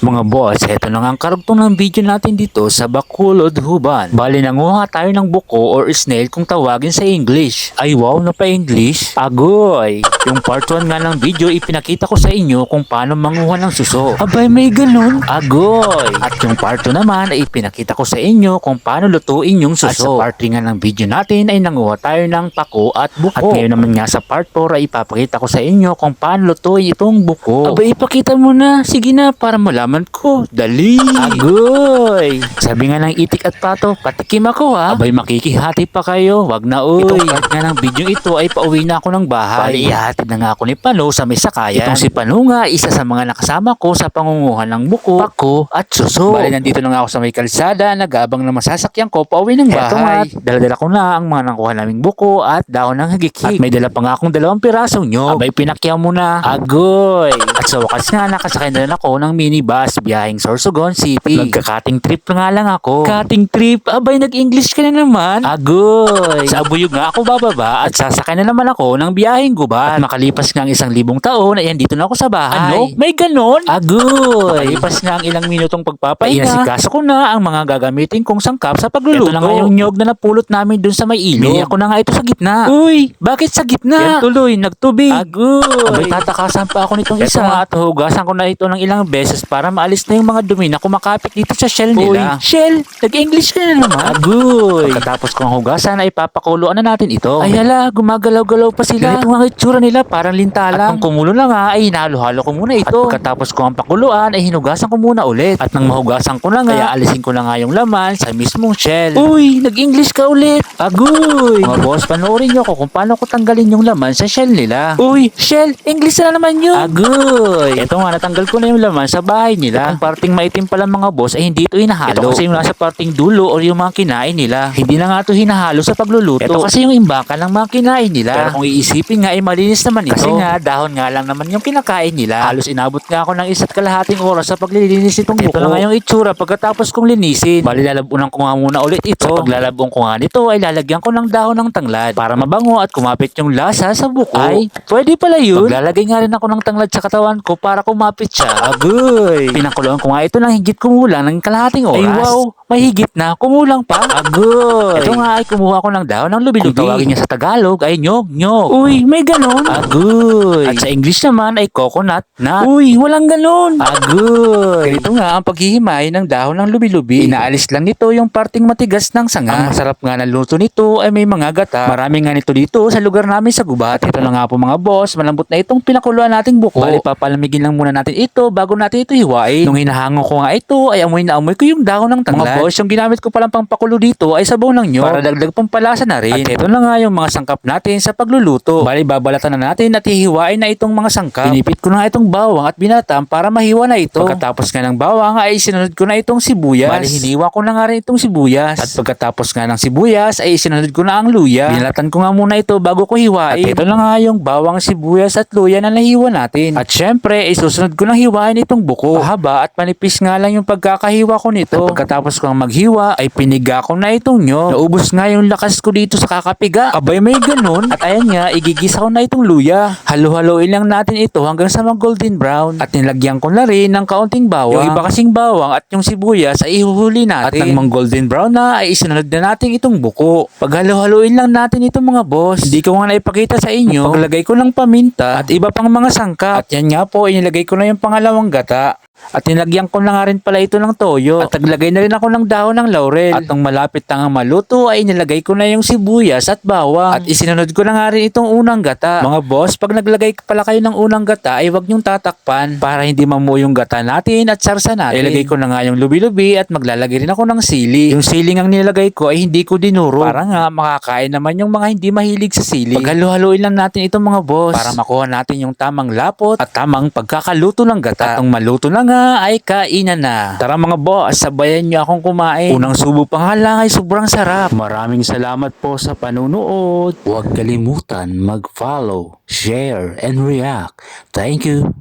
Mga boss, eto na nga ang karugtong ng video natin dito sa Bacolod, Huban. Bali, nanguha tayo ng buko or snail kung tawagin sa English. Ay wow, na pa English? Agoy! Yung part 1 nga ng video, ipinakita ko sa inyo kung paano manguha ng suso. Abay, may ganun? Agoy! At yung part 2 naman ay ipinakita ko sa inyo kung paano lutuin yung suso. At sa part 3 nga ng video natin ay nanguha tayo ng pako at buko. At ngayon naman nga sa part 4 ay ipapakita ko sa inyo kung paano lutuin itong buko. Abay, ipakita mo na. Sige na, para malaman ko. Dali! Agoy! Sabi nga ng itik at pato, patikim ako ha. Abay, makikihati pa kayo. Wag na uy. Itong part nga ng video ito ay pauwi na ako ng bahay. Bali, ihatid na nga ako ni Pano sa may sakayan. Itong si Pano nga, isa sa mga nakasama ko sa pangunguhan ng buko, pako at suso. Bali, nandito na nga ako sa may kalsada, nag-aabang na masasakyan ko pauwi ng bahay. Eto nga, dala-dala ko na ang mga nakuha naming buko at dahon ng hagikik. At may dala pa nga akong 2 pirasong nyog. Abay, pinakyaw mo na. Agoy! At sa wakas nga, nakasakay na rin ako ng minibus biyaheng Sorsogon City. Nagka-cutting trip nga lang ako. Cutting trip? Abay, nag-English ka na naman. Agoy! Sa Abuyog nga ako bababa at sasakay na naman ako ng biyaheng Gubat. At makalipas nga ang 1,000 taon, ayan dito na ako sa bahay. Ano? May ganon? Agoy! Makalipas nga ang ilang minutong pagpapahinga, inasikaso ko na ang mga gagamitin kong sangkap sa pagluluto. Ito na nga yung nyog na napulot namin dun sa may ilog. Bili ako na nga ito sa gitna. Uy! Bakit sa gitna? Yan tuloy, nagtubig. Agoy! Abay, tatakasan pa ako nitong isa. Ito nga at hugasan ko na ito ng ilang beses para maalis na yung mga dumi na kumakapit dito sa shell nila. Uy, shell! Nag-English ka na naman. Agoy! Pagkatapos kong hugasan ay papakuluan na natin ito. Ay hala, gumagalaw-galaw pa sila. Ganito nga itsura nila, parang lintalang. At kung kumulo na nga, ay hinalo-halo ko muna ito. At pagkatapos ko ang pakuluan, ay hinugasan ko muna ulit. At nang mahugasan ko na nga, kaya alisin ko na nga yung laman sa mismong shell. Uy, nag-English ka ulit. Agoy! Mga boss, panoorin nyo ko kung paano ko tanggalin yung laman sa shell nila. Uy, shell! English na naman yun. Agoy! Ito nga, natanggal ko na yung laman sa bahay nila. Ang parting maitim pala mga boss ay hindi ito hinahalo. Ito kasi yung nasa parting dulo o yung mga kinain nila. Hindi na nga ito hinahalo sa pagluluto. Ito kasi yung imbaka ng mga kinain nila. Pero kung iisipin nga ay malinis naman ito. Kasi nga dahon nga lang naman yung kinakain nila. Halos inabot nga ako ng 1.5 oras sa paglilinis itong buko. Ito na nga yung itsura pagkatapos kong linisin. Bali, lalabunan ko nga muna ulit ito. Sa paglalabong ko nga nito ay lalagyan ko ng dahon ng tanglad para mabango at kumapit yung lasa sa buko. Ay, pwede pala yun. Maglalagay nga rin ako ng tanglad sa katawan ko para kumapit siya. Agoy! Pinakuloan ko nga ito ng higit kumulang ng kalahating oras. Ay wow, may higit na, kumulang pa. Agoy! Ito nga ay kumuha ko ng dahon ng lubi-lubi. Kung tawagin niya sa Tagalog ay nyog-nyog. Uy, may ganon. Agoy! At sa English naman ay coconut nut. Uy, walang ganon. Agoy! Ganito nga ang paghihimay ng dahon ng lubi-lubi. Inaalis lang nito yung parting matigas ng sanga. Ang masarap nga na luto nito ay may mga gata. Marami nga nito dito sa lugar namin sa Gubat. Ito na nga po mga boss, malambot na itong pinakuluan nating buko. Bali, papalamigin lang muna natin ito bago natin ito hiwain. Nung hinahango ko nga ito ay amoy na amoy ko yung dahon ng tanglad. Mga boss, yung ginamit ko palang pangpakulo dito ay sabaw ng nyog para dagdag pampalasa na rin. At ito na nga yung mga sangkap natin sa pagluluto. Bali, babalatan na natin at hihiwain na itong mga sangkap. Pinipit ko na itong bawang at binatam para mahiwa na ito. Pagkatapos nga ng bawang ay sinunod ko na itong sibuyas. Bali, hiniwa ko na nga rin itong sibuyas. At pagkatapos nga ng sibuyas ay sinunod ko na ang luya. Binalatan ko nga muna ito bago ko hiwain. At ito na nga yung bawang, sibuyas at luya na nahiwa natin. At syempre, isusunod ko na hiwain itong buko. Mahaba at manipis nga lang yung pagkakahiwa ko nito. At pagkatapos ko maghiwa ay piniga ko na itong nyog. Naubos nga yung lakas ko dito sa kakapiga. Abay, may ganun. At ayan nga, igigisa ko na itong luya. Halo-haloin lang natin ito hanggang sa mag golden brown. At nilagyan ko na rin ng kaunting bawang. Yung iba kasing bawang at yung sibuyas ay ihuhuli natin. At nang mang golden brown na ay isunod na natin itong buko. Pag halo-haloin lang natin ito mga boss. Hindi ko nga naipakita sa inyo. Paglagay ko ng paminta at iba pang mga sangkap. At yan nga po, inilagay ko na yung pangalawang gata. At nilagyan ko na nga rin pala ito ng toyo. At naglagay na rin ako ng dahon ng laurel. At nung malapit na nga maluto ay nilagay ko na yung sibuyas at bawang. At isinunod ko na nga rin itong unang gata. Mga boss, pag naglagay pala kayo ng unang gata ay wag nyong tatakpan para hindi mamuo yung gata natin at sarsa natin. Ilagay ko na nga yung lubi-lubi at maglalagay rin ako ng sili. Yung sili ang nilagay ko ay hindi ko dinuro para nga makakain naman yung mga hindi mahilig sa sili. Paghalo-haloin lang natin itong mga boss para makuha natin yung tamang lapot at tamang pagkakaluto ng gata. At nung maluto na nga ay kainan na. Tara mga boss, sabayan nyo akong kumain. Unang subo pa nga lang ay sobrang sarap. Maraming salamat po sa panunood. Huwag kalimutan mag-follow, share, and react. Thank you.